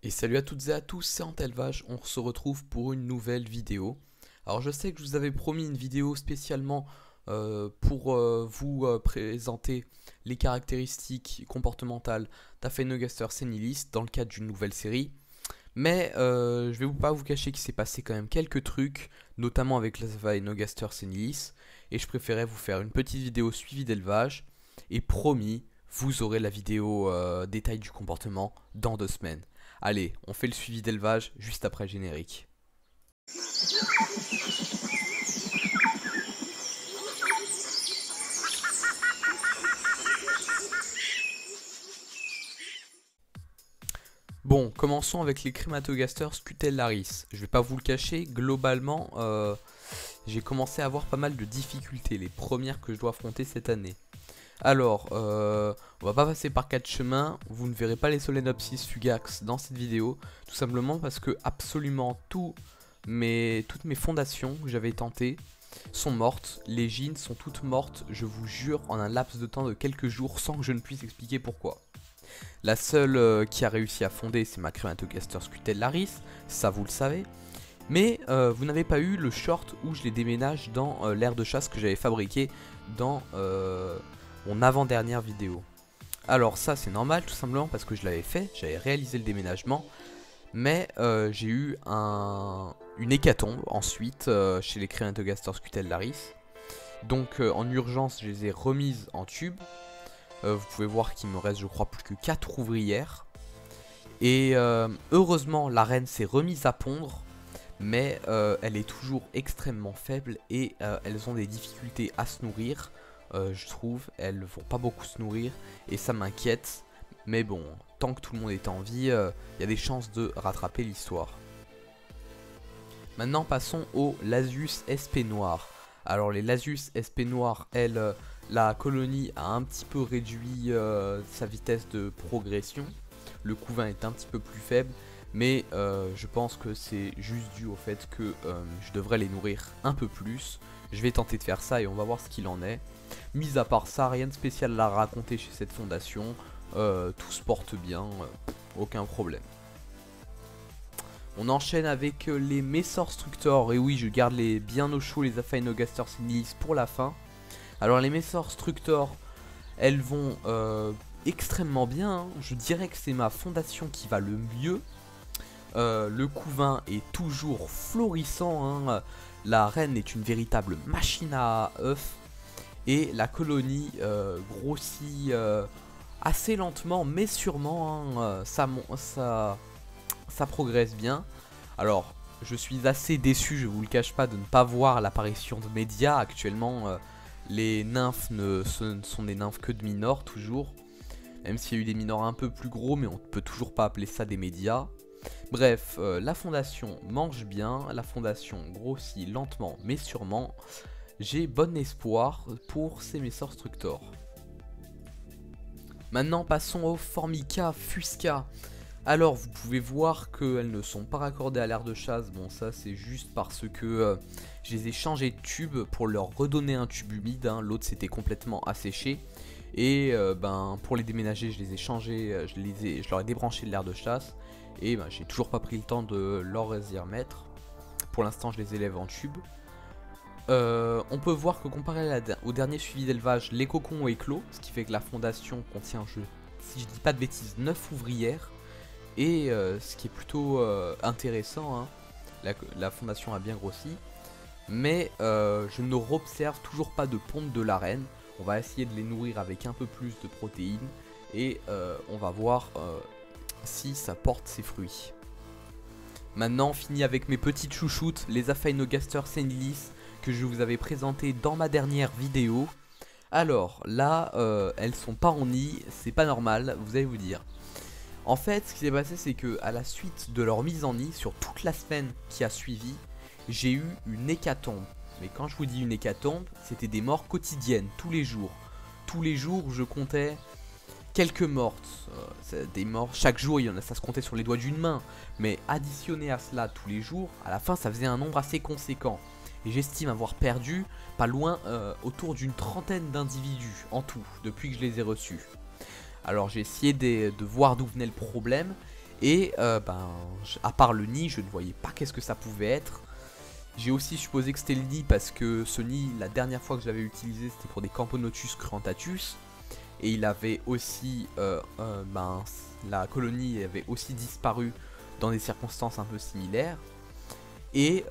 Et salut à toutes et à tous, c'est Antelvage, on se retrouve pour une nouvelle vidéo. Alors je sais que je vous avais promis une vidéo spécialement pour vous présenter les caractéristiques comportementales d'Aphanogaster senilis dans le cadre d'une nouvelle série. Mais je vais pas vous cacher qu'il s'est passé quand même quelques trucs, notamment avec l'Aphanogaster senilis. Et je préférais vous faire une petite vidéo suivie d'élevage. Et promis, vous aurez la vidéo détail du comportement dans 2 semaines. Allez, on fait le suivi d'élevage juste après le générique. Bon, commençons avec les Crématogasters scutellaris. Je vais pas vous le cacher, globalement, j'ai commencé à avoir pas mal de difficultés, les premières que je dois affronter cette année. Alors, on va pas passer par 4 chemins, vous ne verrez pas les Solenopsis fugax dans cette vidéo, tout simplement parce que absolument toutes mes fondations que j'avais tentées sont mortes, les gines sont toutes mortes, je vous jure, en un laps de temps de quelques jours sans que je ne puisse expliquer pourquoi. La seule qui a réussi à fonder, c'est ma Crématogaster scutellaris, ça vous le savez. Mais vous n'avez pas eu le short où je les déménage dans l'aire de chasse que j'avais fabriqué dans mon avant-dernière vidéo. Alors ça c'est normal tout simplement parce que je l'avais fait, j'avais réalisé le déménagement. Mais j'ai eu une hécatombe ensuite chez les Crématogaster scutellaris. Donc en urgence je les ai remises en tube. Vous pouvez voir qu'il me reste je crois plus que 4 ouvrières. Et heureusement la reine s'est remise à pondre. Mais elle est toujours extrêmement faible et elles ont des difficultés à se nourrir. Je trouve, elles vont pas beaucoup se nourrir et ça m'inquiète. Mais bon, tant que tout le monde est en vie, il y a des chances de rattraper l'histoire. Maintenant passons aux Lasius SP noir. Alors les Lasius SP noir, la colonie a un petit peu réduit sa vitesse de progression. Le couvain est un petit peu plus faible. Mais je pense que c'est juste dû au fait que je devrais les nourrir un peu plus. Je vais tenter de faire ça et on va voir ce qu'il en est. Mis à part ça, rien de spécial à raconter chez cette fondation. Tout se porte bien, aucun problème. On enchaîne avec les Messor Structor. Et oui, je garde bien au chaud les Aphanogaster senilis pour la fin. Alors les Messor Structor, elles vont extrêmement bien. Hein. Je dirais que c'est ma fondation qui va le mieux. Le couvain est toujours florissant, hein. La reine est une véritable machine à œufs. Et la colonie grossit assez lentement mais sûrement, hein. Ça progresse bien. Alors je suis assez déçu, je vous le cache pas, de ne pas voir l'apparition de médias. Actuellement les nymphes ce sont des nymphes que de minors toujours. Même s'il y a eu des minors un peu plus gros, mais on ne peut toujours pas appeler ça des médias. Bref, la fondation mange bien, la fondation grossit lentement mais sûrement. J'ai bon espoir pour ces Messor Structor. Maintenant passons aux Formica Fusca. Alors vous pouvez voir qu'elles ne sont pas raccordées à l'aire de chasse. Bon ça c'est juste parce que je les ai changé de tube pour leur redonner un tube humide, hein. L'autre s'était complètement asséché. Et pour les déménager je les ai changés, je leur ai débranché de l'aire de chasse. Et j'ai toujours pas pris le temps de leur y remettre. Pour l'instant je les élève en tube. On peut voir que comparé au dernier suivi d'élevage, les cocons ont éclos. Ce qui fait que la fondation contient, si je dis pas de bêtises, 9 ouvrières. Et ce qui est plutôt intéressant, hein, la fondation a bien grossi. Mais je ne observe toujours pas de ponte de la reine. On va essayer de les nourrir avec un peu plus de protéines. Et on va voir si ça porte ses fruits. Maintenant, on finit avec mes petites chouchoutes, les Aphanogaster senilis, que je vous avais présenté dans ma dernière vidéo. Alors là, elles sont pas en nid, c'est pas normal, vous allez vous dire. En fait, ce qui s'est passé, c'est que à la suite de leur mise en nid, sur toute la semaine qui a suivi, j'ai eu une hécatombe. Mais quand je vous dis une hécatombe, c'était des morts quotidiennes, tous les jours. Tous les jours, je comptais quelques mortes, des morts, chaque jour, ça se comptait sur les doigts d'une main. Mais additionné à cela tous les jours, à la fin, ça faisait un nombre assez conséquent. Et j'estime avoir perdu pas loin autour d'une trentaine d'individus en tout, depuis que je les ai reçus. Alors j'ai essayé de voir d'où venait le problème. Et à part le nid, je ne voyais pas qu'est-ce que ça pouvait être. J'ai aussi supposé que c'était le nid parce que ce nid, la dernière fois que je l'avais utilisé, c'était pour des Camponotus cruentatus. Et il avait aussi, la colonie avait aussi disparu dans des circonstances un peu similaires. Et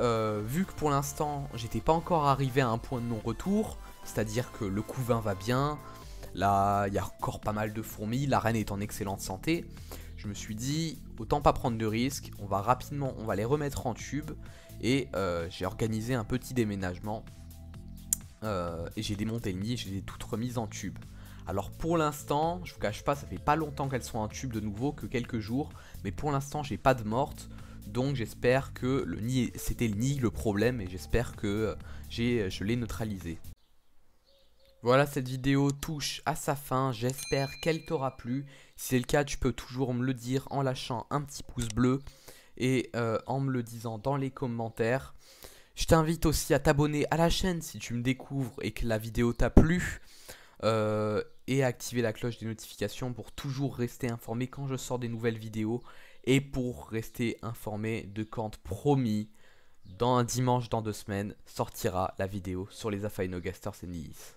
vu que pour l'instant, j'étais pas encore arrivé à un point de non-retour, c'est-à-dire que le couvain va bien, là, il y a encore pas mal de fourmis, la reine est en excellente santé, je me suis dit, autant pas prendre de risques, on va les remettre en tube, et j'ai organisé un petit déménagement, et j'ai démonté le nid et je les ai toutes remises en tube. Alors pour l'instant, je vous cache pas, ça fait pas longtemps qu'elles sont en tube de nouveau, que quelques jours, mais pour l'instant j'ai pas de morte, donc j'espère que le nid, c'était le nid le problème, et j'espère que je l'ai neutralisé. Voilà, cette vidéo touche à sa fin, j'espère qu'elle t'aura plu. Si c'est le cas, tu peux toujours me le dire en lâchant un petit pouce bleu et en me le disant dans les commentaires. Je t'invite aussi à t'abonner à la chaîne si tu me découvres et que la vidéo t'a plu. Et à activer la cloche des notifications pour toujours rester informé quand je sors des nouvelles vidéos. Et pour rester informé de quand promis, dans un dimanche dans 2 semaines, sortira la vidéo sur les Aphaenogasters et Nilis.